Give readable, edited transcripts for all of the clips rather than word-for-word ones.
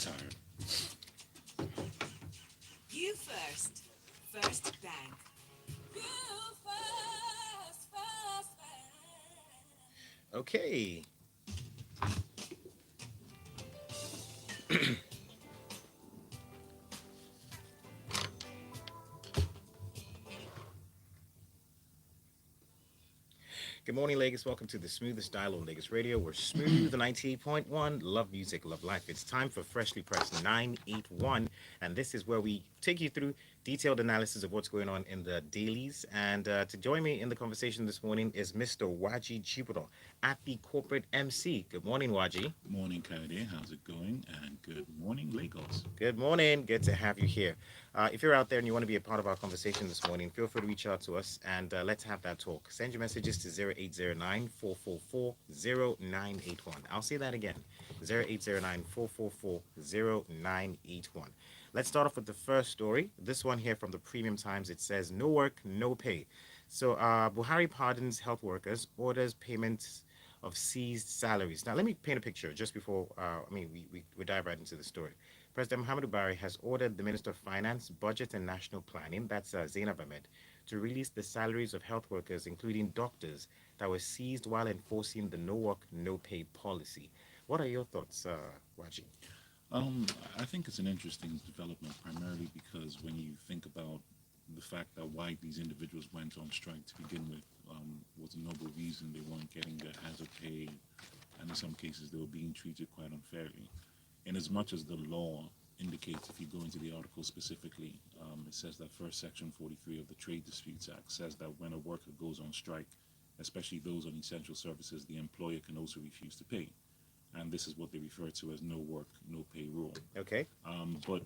tired. You first. First Bank. You first bank. Okay. Good morning, Lagos. Welcome to the smoothest dial on Lagos Radio. We're smooth 98.1. Love music, love life. It's time for Freshly Pressed 981. And this is where we take you through detailed analysis of what's going on in the dailies. And to join me in the conversation this morning is Mr. Waji Chiburo at the Corporate MC. Good morning, Waji. Morning, Kayode. How's it going? And good morning, Lagos. Good morning. Good to have you here. If you're out there and you want to be a part of our conversation this morning, feel free to reach out to us and let's have that talk. Send your messages to 0809 444 0981. I'll say that again, 0809 444 0981. Let's start off with the first story. This one here from the Premium Times. It says, no work, no pay. So Buhari pardons health workers, orders payments of seized salaries. Now, let me paint a picture just before, we dive right into the story. President Muhammadu Buhari has ordered the Minister of Finance, Budget and National Planning, that's Zainab Ahmed, to release the salaries of health workers, including doctors, that were seized while enforcing the no work, no pay policy. What are your thoughts, Waji? I think it's an interesting development, primarily because when you think about the fact that why these individuals went on strike to begin with was a noble reason. They weren't getting their hazard pay, and in some cases they were being treated quite unfairly. In as much as the law indicates, if you go into the article specifically, it says that first section 43 of the Trade Disputes Act says that when a worker goes on strike, especially those on essential services, the employer can also refuse to pay. And this is what they refer to as no work, no pay rule. Okay. But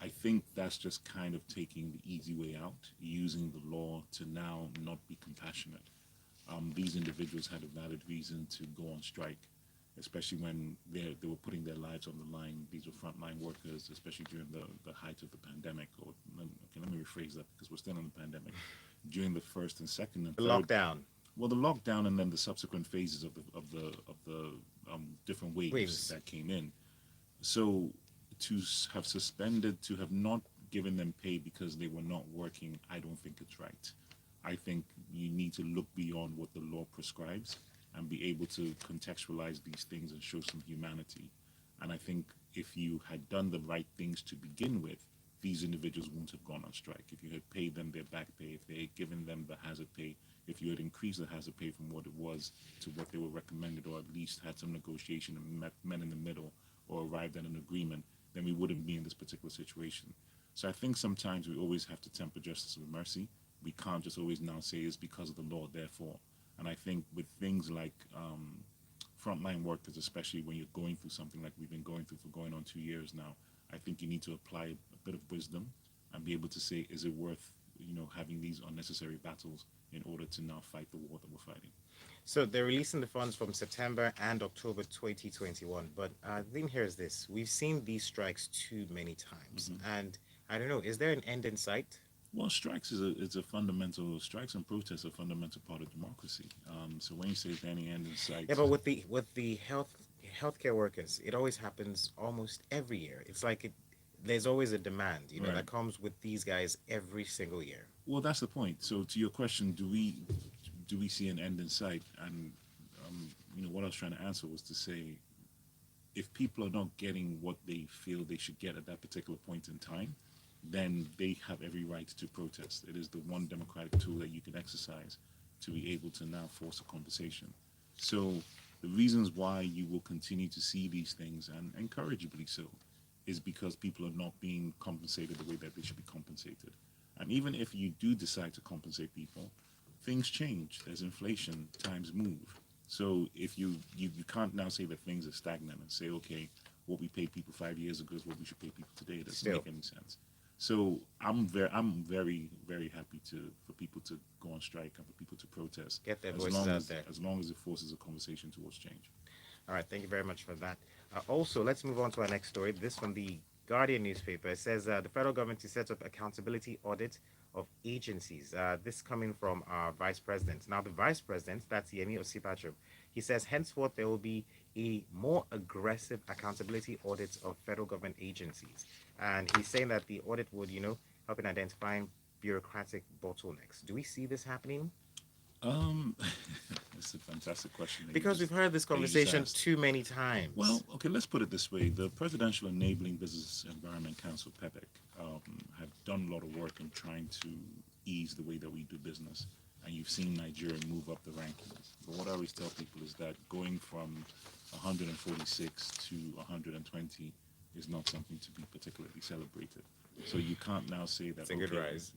I think that's just kind of taking the easy way out, using the law to now not be compassionate. These individuals had a valid reason to go on strike, especially when they were putting their lives on the line. These were frontline workers, especially during the height of the pandemic. Or okay, let me rephrase that because we're still in the pandemic. During the first and second and The third, lockdown. well, the lockdown and then the subsequent phases of the different waves that came in. So to have suspended, to have not given them pay because they were not working, I don't think it's right. I think you need to look beyond what the law prescribes and be able to contextualize these things and show some humanity. And I think if you had done the right things to begin with, these individuals wouldn't have gone on strike. If you had paid them their back pay, if they had given them the hazard pay, if you had increased the hazard pay from what it was to what they were recommended, or at least had some negotiation and met in the middle or arrived at an agreement, then we wouldn't be in this particular situation. So I think sometimes we always have to temper justice with mercy. We can't just always now say it's because of the law, therefore. And I think with things like frontline workers, especially when you're going through something like we've been going through for going on 2 years now, I think you need to apply a bit of wisdom and be able to say, is it worth having these unnecessary battles in order to now fight the war that we're fighting? So they're releasing the funds from September and October 2021. But the thing here is this. We've seen these strikes too many times. And I don't know, is there an end in sight? Well, strikes and protests are a fundamental part of democracy. So when you say is there any end in sight, Yeah, but with the healthcare workers, it always happens almost every year. It's like there's always a demand, Right. that comes with these guys every single year. well, that's the point. So to your question, do we see an end in sight? And what I was trying to answer was to say, if people are not getting what they feel they should get at that particular point in time, then they have every right to protest. It is the one democratic tool that you can exercise to be able to now force a conversation. So the reasons why you will continue to see these things, and encouragably so, is because people are not being compensated the way that they should be compensated. And even if you do decide to compensate people, things change. There's inflation, times move. So if you can't now say that things are stagnant and say, okay, what we paid people 5 years ago is what we should pay people today. It doesn't Still. make any sense. So I'm very very happy for people to go on strike and for people to protest, Get their as voices long out as there. as long as it forces a conversation towards change. All right, thank you very much for that. Also, let's move on to our next story. This from the Guardian newspaper. It says the federal government to set up accountability audit of agencies. This coming from our vice president. Now, the vice president, that's Yemi Osipacho, he says henceforth there will be a more aggressive accountability audit of federal government agencies. And he's saying that the audit would, help in identifying bureaucratic bottlenecks. Do we see this happening? Um, it's a fantastic question. Because we've heard this conversation asked. too many times. Well, okay, let's put it this way. The Presidential Enabling Business Environment Council, PEBEC, have done a lot of work in trying to ease the way that we do business. And you've seen Nigeria move up the rankings. But what I always tell people is that going from 146 to 120 is not something to be particularly celebrated. So you can't now say that It's a good rise.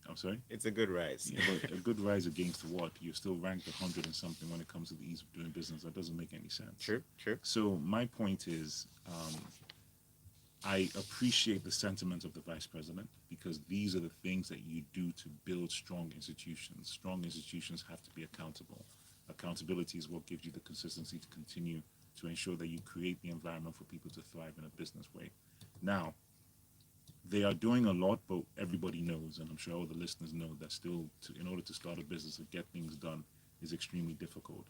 I'm sorry? It's a good rise. Yeah, but a good rise against what? You're still ranked 100 and something when it comes to the ease of doing business. That doesn't make any sense. True. So my point is, I appreciate the sentiment of the vice president because these are the things that you do to build strong institutions. Strong institutions have to be accountable. Accountability is what gives you the consistency to continue to ensure that you create the environment for people to thrive in a business way. Now, they are doing a lot, but everybody knows, and I'm sure all the listeners know, that still, in order to start a business and get things done is extremely difficult.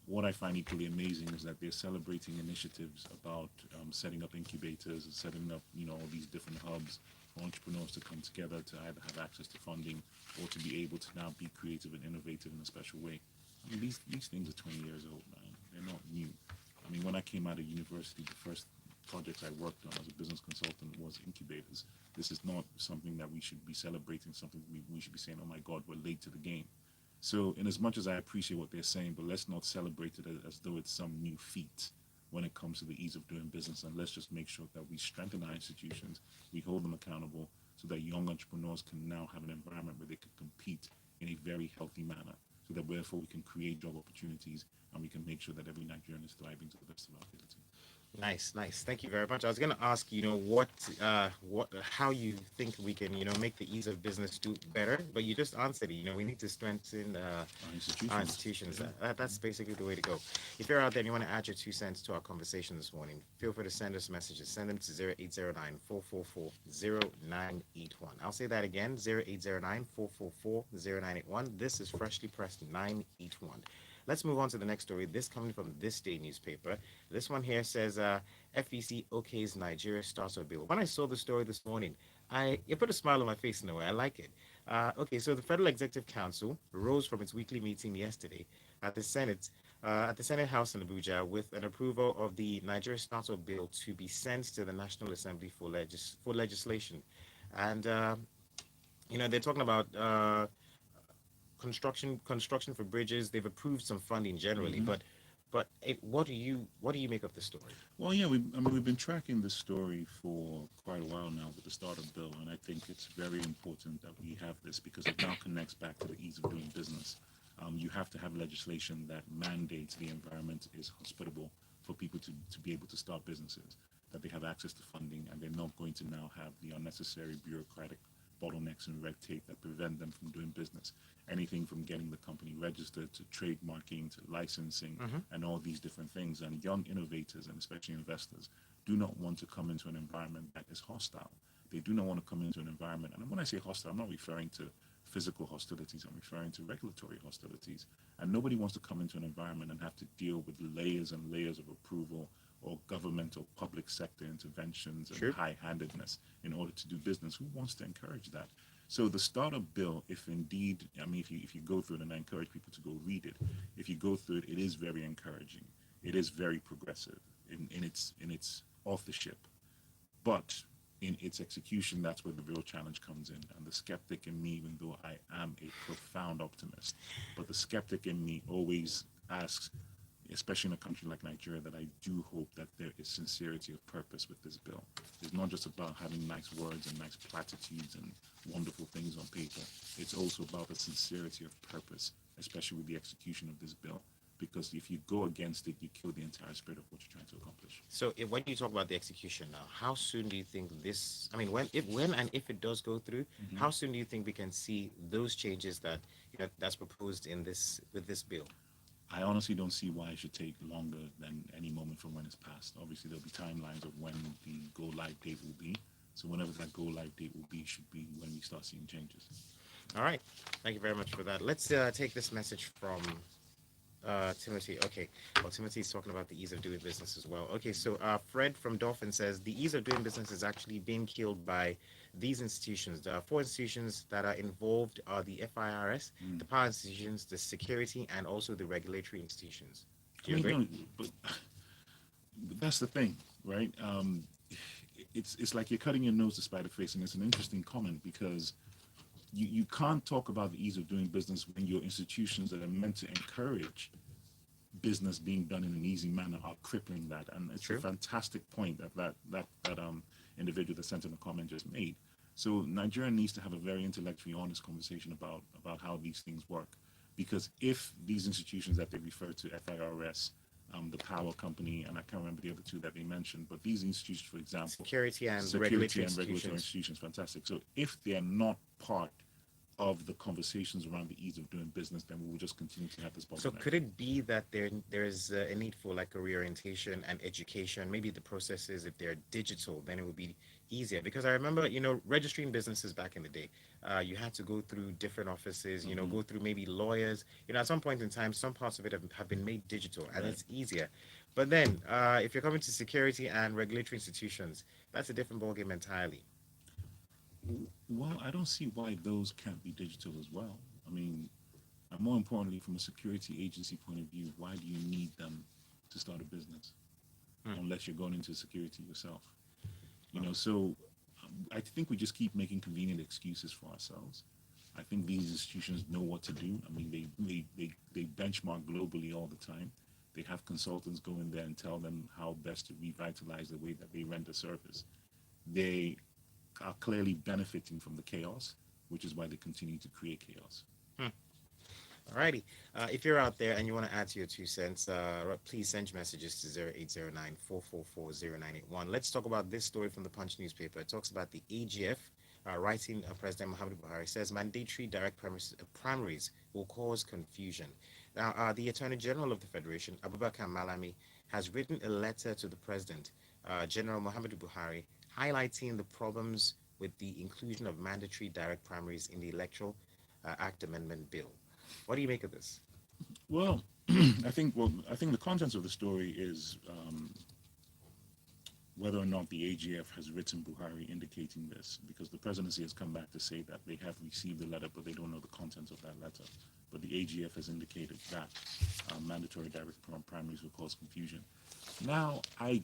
What I find equally amazing is that they're celebrating initiatives about setting up incubators and setting up, all these different hubs for entrepreneurs to come together to either have access to funding or to be able to now be creative and innovative in a special way. I mean, these things are 20 years old, man. They're not new. I mean, when I came out of university, the first projects I worked on as a business consultant was incubators. This is not something that we should be celebrating, something we should be saying, oh my God, we're late to the game. So in as much as I appreciate what they're saying, but let's not celebrate it as though it's some new feat when it comes to the ease of doing business. And let's just make sure that we strengthen our institutions, we hold them accountable so that young entrepreneurs can now have an environment where they can compete in a very healthy manner, so that therefore we can create job opportunities and we can make sure that every Nigerian is thriving to the best of our ability. Nice. Thank you very much. I was going to ask, how you think we can, make the ease of business do better, but you just answered it. We need to strengthen our institutions. Yeah. That's basically the way to go. If you're out there and you want to add your 2 cents to our conversation this morning, feel free to send us messages. Send them to 0809-444-0981. I'll say that again, 0809-444-0981. This is Freshly Pressed 981. Let's move on to the next story. This coming from This Day newspaper. This one here says, FEC okays Nigeria startup bill. When I saw the story this morning, it put a smile on my face in a way. I like it. Okay, so the Federal Executive Council rose from its weekly meeting yesterday at the Senate House in Abuja with an approval of the Nigeria startup bill to be sent to the National Assembly for legislation. And, they're talking about construction for bridges. They've approved some funding generally, but what do you make of the story? Well, yeah, we've been tracking this story for quite a while now with the startup bill, and I think it's very important that we have this because it now connects back to the ease of doing business. You have to have legislation that mandates the environment is hospitable for people to be able to start businesses, that they have access to funding, and they're not going to now have the unnecessary bureaucratic bottlenecks and red tape that prevent them from doing business. Anything from getting the company registered to trademarking to licensing and all these different things. And young innovators and especially investors do not want to come into an environment that is hostile. They do not want to come into an environment, and when I say hostile, I'm not referring to physical hostilities, I'm referring to regulatory hostilities. And nobody wants to come into an environment and have to deal with layers and layers of approval or government or public sector interventions and high-handedness in order to do business. Who wants to encourage that? So the startup bill, if indeed, if you go through it, and I encourage people to go read it, if you go through it, it is very encouraging. It is very progressive in its authorship. But in its execution, that's where the real challenge comes in. And the skeptic in me, even though I am a profound optimist, but the skeptic in me always asks, especially in a country like Nigeria, that I do hope that there is sincerity of purpose with this bill. It's not just about having nice words and nice platitudes and wonderful things on paper. It's also about the sincerity of purpose, especially with the execution of this bill. Because if you go against it, you kill the entire spirit of what you're trying to accomplish. So when you talk about the execution now, how soon do you think this, when and if it does go through, how soon do you think we can see those changes that's proposed with this bill? I honestly don't see why it should take longer than any moment from when it's passed. Obviously, there'll be timelines of when the go-live date will be. So whenever that go-live date will be, should be when we start seeing changes. All right. Thank you very much for that. Let's take this message from Timothy. Okay. Well, Timothy's talking about the ease of doing business as well. Okay. So, Fred from Dolphin says the ease of doing business is actually being killed by these institutions. The four institutions that are involved are the FIRS, the power institutions, the security, and also the regulatory institutions. Do I you mean, agree? no, but that's the thing, right? It's like you're cutting your nose to spite a face, and it's an interesting comment because you can't talk about the ease of doing business when your institutions that are meant to encourage business being done in an easy manner are crippling that. And it's a True. fantastic point that individual that sent in a comment just made. So Nigeria needs to have a very intellectually honest conversation about how these things work, because if these institutions that they refer to, FIRS, the power company, and I can't remember the other two that they mentioned, but these institutions, for example, Security and security regulatory and regulatory institutions. institutions, fantastic. So if they are not part of the conversations around the ease of doing business, then we will just continue to have this So bottleneck. could it be that there's a need for like a reorientation and education? Maybe the processes, if they're digital, then it would be easier. Because I remember, registering businesses back in the day, you had to go through different offices, go through maybe lawyers. At some point in time, some parts of it have been made digital, and Right. it's easier. But then, if you're coming to security and regulatory institutions, that's a different ballgame entirely. Well, I don't see why those can't be digital as well. I mean, and more importantly, from a security agency point of view, why do you need them to start a business unless you're going into security yourself? So I think we just keep making convenient excuses for ourselves. I think these institutions know what to do. I mean, they benchmark globally all the time. They have consultants go in there and tell them how best to revitalize the way that they render service. They are clearly benefiting from the chaos, which is why they continue to create chaos. Alrighty. If you're out there and you want to add to your 2 cents, please send your messages to 0809 Let's talk about this story from the Punch newspaper. It talks about the AGF writing President Muhammadu Buhari says mandatory direct primaries will cause confusion. Now, the Attorney General of the Federation, Abubakar Malami, has written a letter to the President, General Muhammadu Buhari, highlighting the problems with the inclusion of mandatory direct primaries in the Electoral Act Amendment Bill. What do you make of this? Well, I think the contents of the story is whether or not the AGF has written Buhari indicating this, because the presidency has come back to say that they have received the letter, but they don't know the contents of that letter. But the AGF has indicated that mandatory direct primaries will cause confusion. Now, I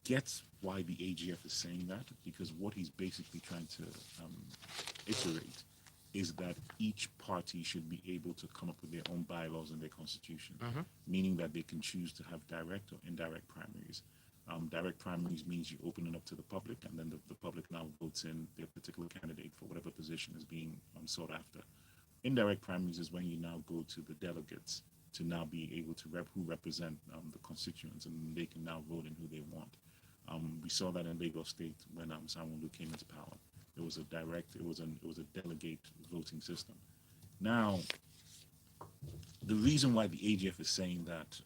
get why the AGF is saying that, because what he's basically trying to iterate is that each party should be able to come up with their own bylaws and their constitution, meaning that they can choose to have direct or indirect primaries. Direct primaries means you open it up to the public, and then the public now votes in their particular candidate for whatever position is being sought after. Indirect primaries is when you now go to the delegates to now be able to who represent the constituents, and they can now vote in who they want. We saw that in Lagos State when Sanwo-Olu came into power. It was a delegate voting system. Now, the reason why the AGF is saying that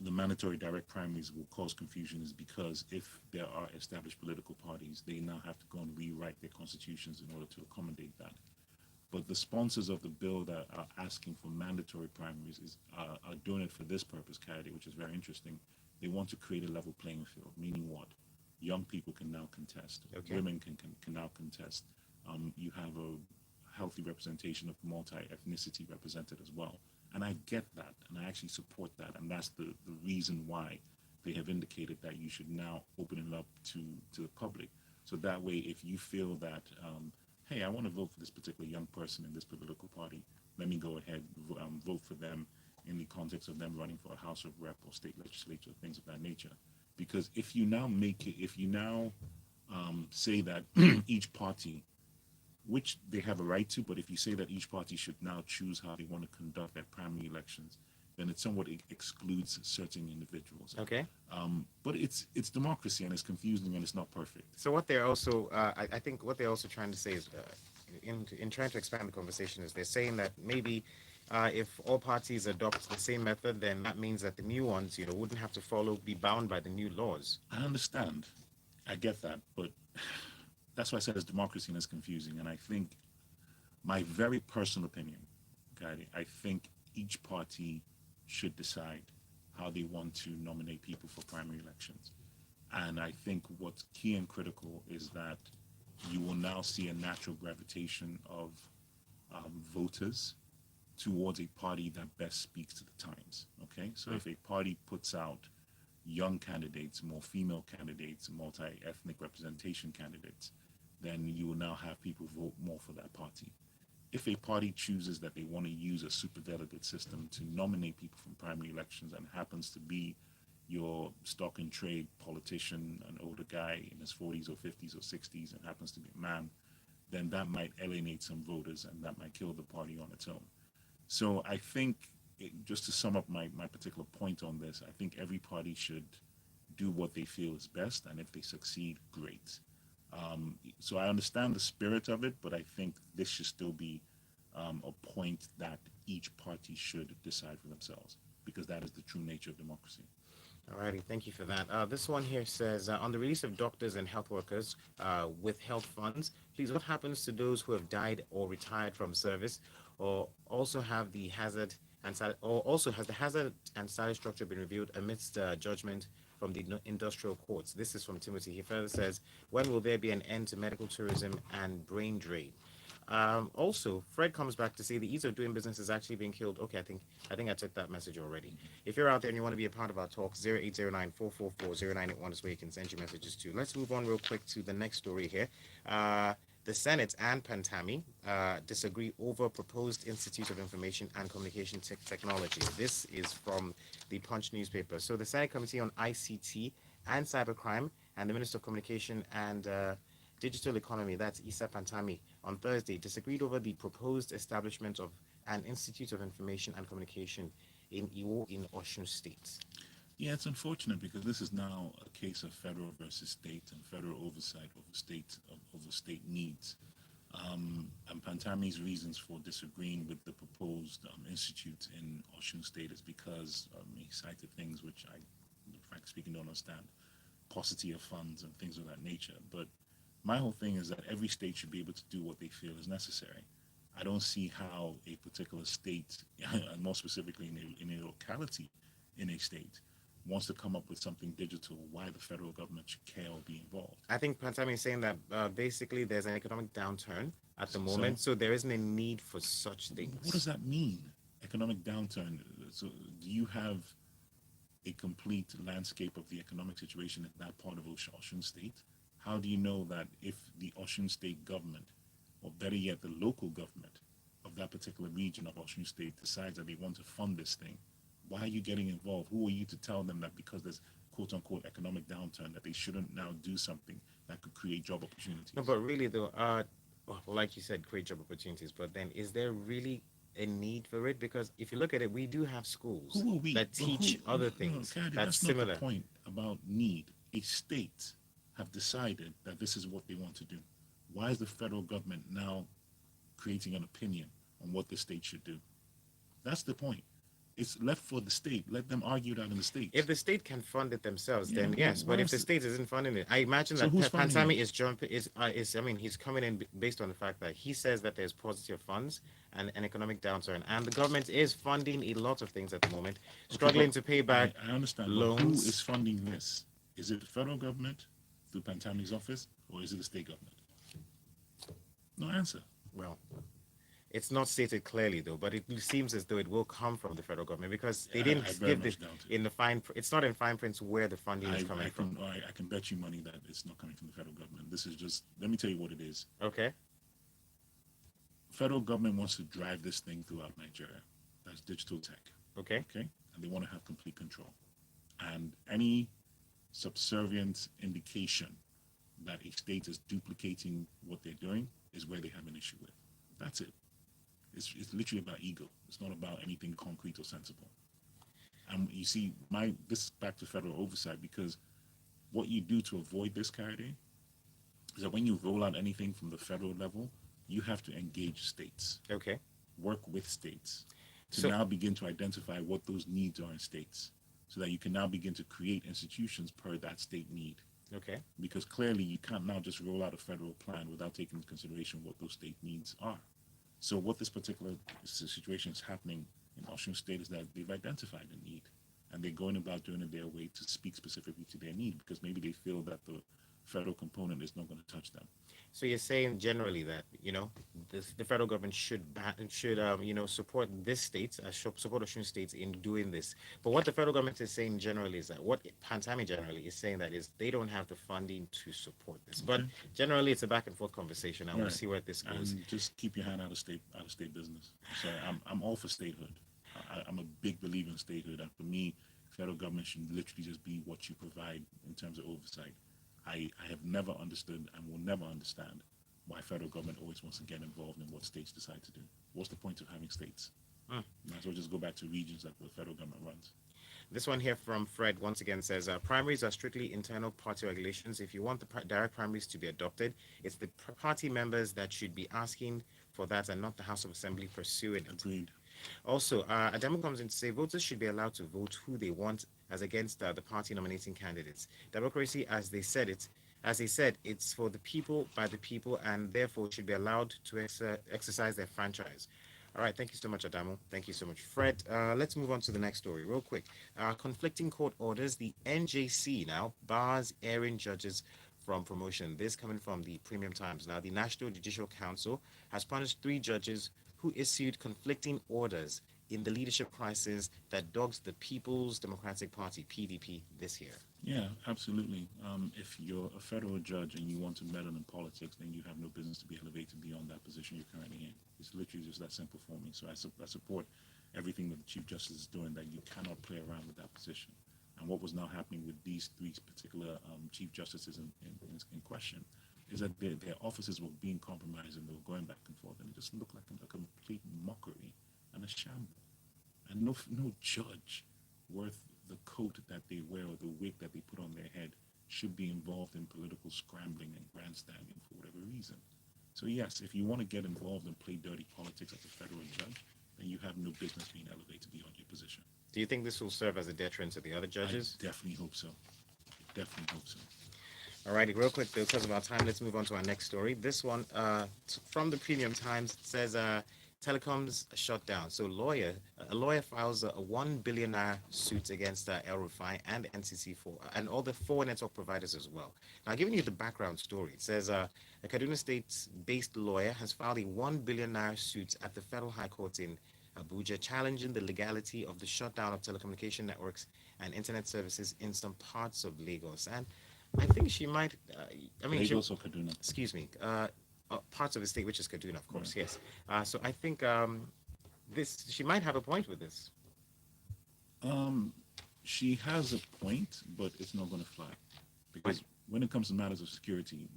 the mandatory direct primaries will cause confusion is because if there are established political parties, they now have to go and rewrite their constitutions in order to accommodate that. But the sponsors of the bill that are asking for mandatory primaries are doing it for this purpose, Kennedy, which is very interesting. They want to create a level playing field, meaning what? Young people can now contest. Okay. Women can now contest. You have a healthy representation of multi-ethnicity represented as well. And I get that, and I actually support that. And that's the reason why they have indicated that you should now open it up to the public. So that way, if you feel that, hey, I want to vote for this particular young person in this political party, let me go ahead, vote for them in the context of them running for a House of Rep or state legislature, things of that nature. Because if you now say that each party, which they have a right to, but if you say that each party should now choose how they want to conduct their primary elections, then it somewhat excludes certain individuals. Okay. But it's democracy, and it's confusing, and it's not perfect. So what they're also, I think what they're also trying to say is, in trying to expand the conversation, is they're saying that maybe if all parties adopt the same method, then that means that the new ones, wouldn't have to be bound by the new laws. I understand. I get that, but that's why I said it's democracy and it's confusing. And I think my very personal opinion, okay, I think each party should decide how they want to nominate people for primary elections. And I think what's key and critical is that you will now see a natural gravitation of voters towards a party that best speaks to the times. Okay, so if a party puts out young candidates, more female candidates, multi-ethnic representation candidates, then you will now have people vote more for that party. If a party chooses that they want to use a superdelegate system to nominate people from primary elections and happens to be your stock and trade politician, an older guy in his 40s or 50s or 60s, and happens to be a man, then that might alienate some voters and that might kill the party on its own. So I think, just to sum up my particular point on this, I think every party should do what they feel is best, and if they succeed, great. So I understand the spirit of it, but I think this should still be a point that each party should decide for themselves, because that is the true nature of democracy. Alrighty, thank you for that. This one here says, on the release of doctors and health workers with health funds, please, what happens to those who have died or retired from service, or also have the hazard and has the hazard and salary structure been reviewed amidst judgment from the industrial courts? This is from Timothy. He further says, when will there be an end to medical tourism and brain drain? Also, Fred comes back to say the ease of doing business is actually being killed. Okay, I think I took that message already. If you're out there and you want to be a part of our talk, 0809-444-0981 is where you can send your messages to. Let's move on real quick to the next story here. The Senate and Pantami disagree over proposed Institute of Information and Communication Technology. This is from the Punch newspaper. So the Senate Committee on ICT and Cybercrime and the Minister of Communication and Digital Economy, that's Issa Pantami, on Thursday disagreed over the proposed establishment of an Institute of Information and Communication in Iwo in Osun State. Yeah, it's unfortunate because this is now a case of federal versus state and federal oversight over state needs. And Pantami's reasons for disagreeing with the proposed institute in Osun State is because he cited things which I, frankly speaking, don't understand, paucity of funds and things of that nature. But my whole thing is that every state should be able to do what they feel is necessary. I don't see how a particular state, and more specifically in a locality in a state, wants to come up with something digital, why the federal government should care or be involved. I think Pantami is saying that basically there's an economic downturn at the moment, so there isn't a need for such things. What does that mean, economic downturn? So do you have a complete landscape of the economic situation in that part of Osun State? How do you know that if the Osun State government, or better yet, the local government of that particular region of Osun State decides that they want to fund this thing? Why are you getting involved? Who are you to tell them that because there's quote-unquote economic downturn that they shouldn't now do something that could create job opportunities? No, but really though, like you said, create job opportunities, but then is there really a need for it? Because if you look at it, we do have schools that teach other things that's similar. Not the point about need. A state have decided that this is what they want to do. Why is the federal government now creating an opinion on what the state should do? That's the point. It's left for the state. Let them argue that in the state. If the state can fund it themselves, then yes. But if the state isn't funding it, I imagine that Pantami he's coming in based on the fact that he says that there's positive funds and an economic downturn, and the government is funding a lot of things at the moment, struggling to pay back I understand. loans. But who is funding this? Is it the federal government through Pantami's office, or is it the state government? No answer. Well, it's not stated clearly though, but it seems as though it will come from the federal government because they didn't give this in the fine. It's not in fine print where the funding is coming from. I can bet you money that it's not coming from the federal government. This is just, let me tell you what it is. Okay. Federal government wants to drive this thing throughout Nigeria. That's digital tech. Okay. Okay. And they want to have complete control. And any subservient indication that a state is duplicating what they're doing is where they have an issue with. That's it. It's literally about ego. It's not about anything concrete or sensible. And you see, this is back to federal oversight, because what you do to avoid this, Kayode, is that when you roll out anything from the federal level, you have to engage states. Okay. Work with states to now begin to identify what those needs are in states, so that you can now begin to create institutions per that state need. Okay. Because clearly you can't now just roll out a federal plan without taking into consideration what those state needs are. So what this particular situation is happening in Osun State is that they've identified a need, and they're going about doing it their way to speak specifically to their need, because maybe they feel that the federal component is not going to touch them. So you're saying generally that the federal government should support this state, support Osun states in doing this. But what the federal government is saying generally is that what Pantami generally is saying that is they don't have the funding to support this. But generally, it's a back and forth conversation, and we'll see where this goes. And just keep your hand out of state business. So I'm all for statehood. I'm a big believer in statehood, and for me, federal government should literally just be what you provide in terms of oversight. I have never understood and will never understand why federal government always wants to get involved in what states decide to do. What's the point of having states? Might as well just go back to regions that the federal government runs. This one here from Fred once again says, primaries are strictly internal party regulations. If you want the direct primaries to be adopted, it's the party members that should be asking for that and not the House of Assembly pursuing it. Agreed. Also, a demo comes in to say voters should be allowed to vote who they want as against the party nominating candidates. Democracy, as they said, it's for the people, by the people, and therefore should be allowed to exercise their franchise. All right, thank you so much, Adamo. Thank you so much, Fred. Let's move on to the next story real quick. Conflicting court orders. The NJC now bars airing judges from promotion. This coming from the Premium Times. Now, the National Judicial Council has punished 3 judges who issued conflicting orders in the leadership crisis that dogs the People's Democratic Party, PDP, this year. Yeah, absolutely. If you're a federal judge and you want to meddle in politics, then you have no business to be elevated beyond that position you're currently in. It's literally just that simple for me. So I support everything that the Chief Justice is doing, that you cannot play around with that position. And what was now happening with these 3 particular Chief Justices in question is that their offices were being compromised and they were going back and forth, and it just looked like a complete mockery and a shambles. And no judge worth the coat that they wear or the wig that they put on their head should be involved in political scrambling and grandstanding for whatever reason. So yes, if you want to get involved and play dirty politics as a federal judge, then you have no business being elevated beyond your position. Do you think this will serve as a deterrent to the other judges? I definitely hope so. Definitely hope so. All righty, real quick, because of our time, let's move on to our next story. This one from the Premium Times says telecoms shut down. So a lawyer files a $1 billion suit against El Rufai and NCC and all the 4 network providers as well. Now, giving you the background story, it says a Kaduna State-based lawyer has filed a $1 billion suit at the Federal High Court in Abuja, challenging the legality of the shutdown of telecommunication networks and internet services in some parts of Lagos. And I think she might. Lagos or Kaduna? Excuse me. Parts of the state, which is Kaduna, of course. Right. Yes. So I think she might have a point with this. She has a point, but it's not going to fly, because when it comes to matters of security,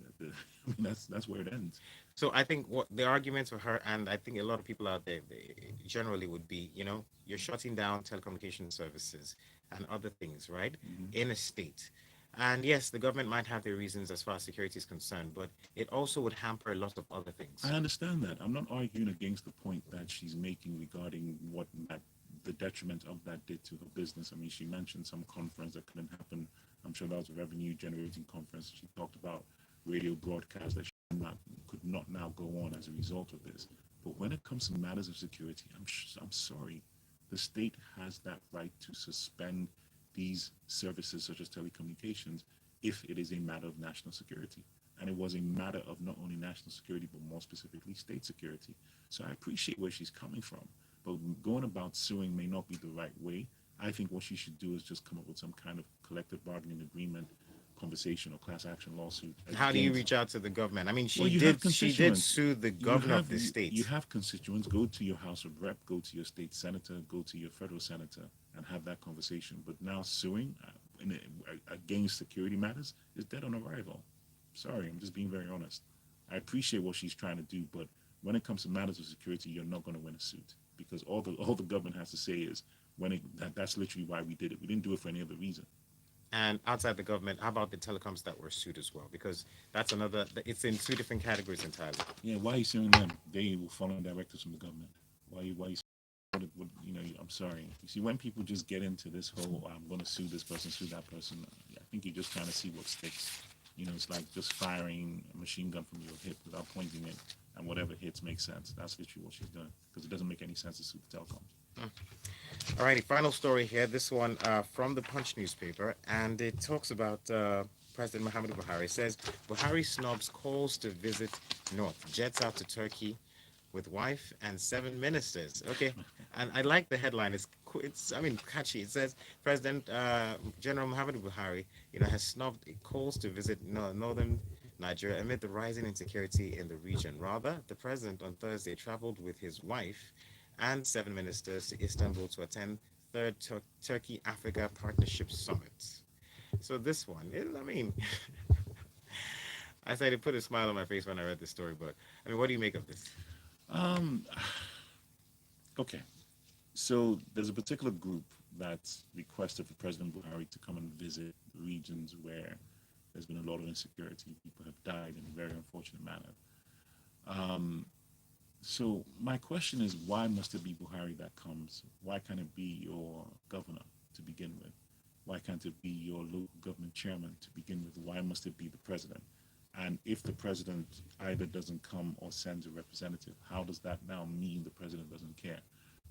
that's where it ends. So I think what the arguments for her, and I think a lot of people out there generally would be, you're shutting down telecommunication services and other things, right, in a state. And yes, the government might have their reasons as far as security is concerned, but it also would hamper a lot of other things. I understand that. I'm not arguing against the point that she's making regarding what the detriment of that did to her business. I mean, she mentioned some conference that couldn't happen. I'm sure that was a revenue-generating conference. She talked about radio broadcasts that could not now go on as a result of this. But when it comes to matters of security, I'm sorry, the state has that right to suspend these services such as telecommunications if it is a matter of national security. And it was a matter of not only national security, but more specifically state security. So I appreciate where she's coming from, but going about suing may not be the right way. I think what she should do is just come up with some kind of collective bargaining agreement, conversation, or class action lawsuit. How do you reach out to the government? I mean, she Well, did sue the governor of the state. You have constituents. Go to your House of Rep, go to your state senator, go to your federal senator, and have that conversation. But now suing against security matters is dead on arrival. Sorry, I'm just being very honest. I appreciate what she's trying to do, but when it comes to matters of security, you're not going to win a suit, because all the government has to say is that's literally why we did it. We didn't do it for any other reason. And outside the government, how about the telecoms that were sued as well? Because that's it's in 2 different categories entirely. Yeah, why are you suing them? They were following directives from the government. Why you I'm sorry. You see, when people just get into this whole, I'm going to sue this person, sue that person, I think you're just trying to see what sticks. It's like just firing a machine gun from your hip without pointing it, and whatever hits makes sense. That's literally what she's doing, because it doesn't make any sense to sue the telecoms. Alrighty, final story here. This one from the Punch newspaper, and it talks about President Muhammadu Buhari. It says Buhari Snubs calls to visit North, jets out to Turkey with wife and 7 ministers. Okay, and I like the headline. It's I mean catchy. It says President General Muhammadu Buhari, has snubbed calls to visit northern Nigeria amid the rising insecurity in the region. Rather, the president on Thursday traveled with his wife and 7 ministers to Istanbul to attend third Turkey Africa Partnership Summit. So this one, I mean, I said it put a smile on my face when I read this story. But I mean, what do you make of this? Um, okay. So there's a particular group that's requested for President Buhari to come and visit regions where there's been a lot of insecurity. People have died in a very unfortunate manner. So my question is, why must it be Buhari that comes? Why can't it be your governor to begin with? Why can't it be your local government chairman to begin with? Why must it be the president? And if the president either doesn't come or sends a representative, how does that now mean the president doesn't care?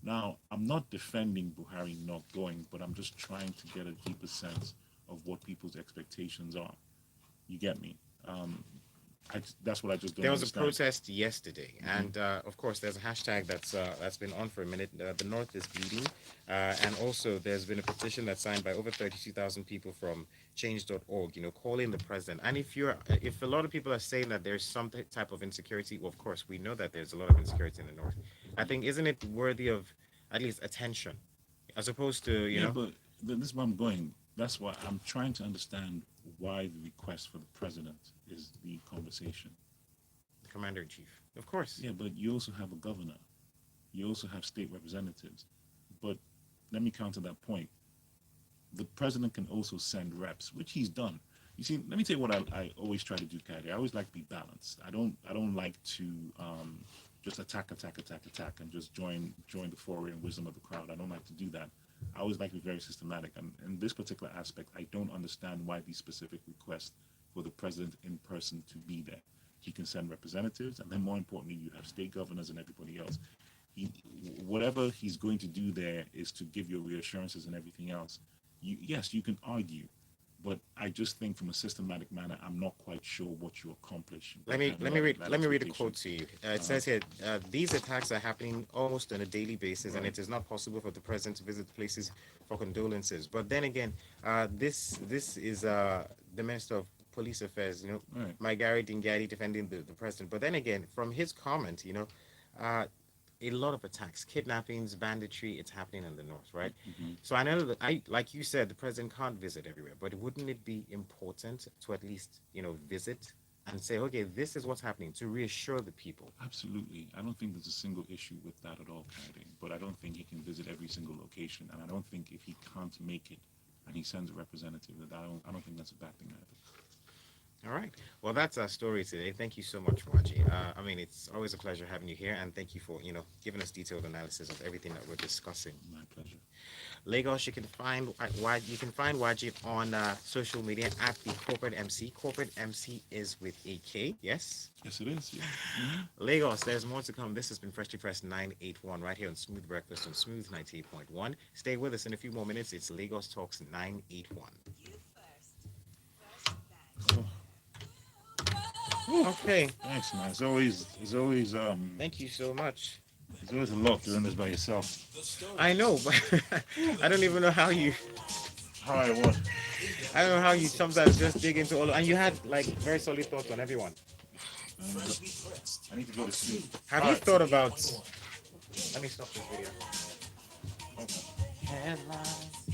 Now, I'm not defending Buhari not going, but I'm just trying to get a deeper sense of what people's expectations are. You get me? That's what I just don't There was understand. a protest yesterday, and of course, there's a hashtag that's been on for a minute. The North is bleeding, and also there's been a petition that's signed by over 32,000 people from Change.org. Calling the president. And if a lot of people are saying that there's some type of insecurity, well, of course, we know that there's a lot of insecurity in the North. I think isn't it worthy of at least attention, as opposed to Yeah, but this is where I'm going. That's why I'm trying to understand why the request for the president is the conversation. the commander-in-chief, of course. Yeah, but you also have a governor. You also have state representatives. But let me counter that point. The president can also send reps, which he's done. You see, let me tell you what I always try to do, Kadi. I always like to be balanced. I don't like to just attack, and just join the foray and wisdom of the crowd. I don't like to do that. I always like to be very systematic. And in this particular aspect, I don't understand why these specific requests for the president in person to be there. He can send representatives, and then more importantly, you have state governors and everybody else. Whatever he's going to do there is to give you reassurances and everything else. Yes, you can argue, but I just think from a systematic manner, I'm not quite sure what you accomplish. Let me read a quote to you. It says here, these attacks are happening almost on a daily basis, Right. and it is not possible for the president to visit places for condolences. But then again, this is the Minister of Police Affairs, Right. my Gary Dingadi defending the president. But then again, from his comment, a lot of attacks, kidnappings, banditry, it's happening in the North, right? So I know that like you said, the president can't visit everywhere, but wouldn't it be important to at least, visit and say, okay, this is what's happening, to reassure the people? Absolutely. I don't think there's a single issue with that at all, Kadi. But I don't think he can visit every single location, and I don't think if he can't make it and he sends a representative, that I don't think that's a bad thing either. All right. Well, that's our story today. Thank you so much, Waji. I mean, it's always a pleasure having you here, and thank you for, giving us detailed analysis of everything that we're discussing. My pleasure. Lagos, you can find Wajid on social media at the Corporate MC. Corporate MC is with a K, yes? Yes, it is. Yeah. Lagos, there's more to come. This has been Freshly Pressed 981 right here on Smooth Breakfast on Smooth 98.1. Stay with us in a few more minutes. It's Lagos Talks 981. You first. First bang. Okay. Thanks, man. It's always Thank you so much. it's always a lot doing this by yourself. I know, but I don't even know how you. How I want. I don't know how you sometimes just dig into all. And you had like very solid thoughts on everyone. I need to go to sleep. Have you thought about? Let me stop this video. Okay. Headlines.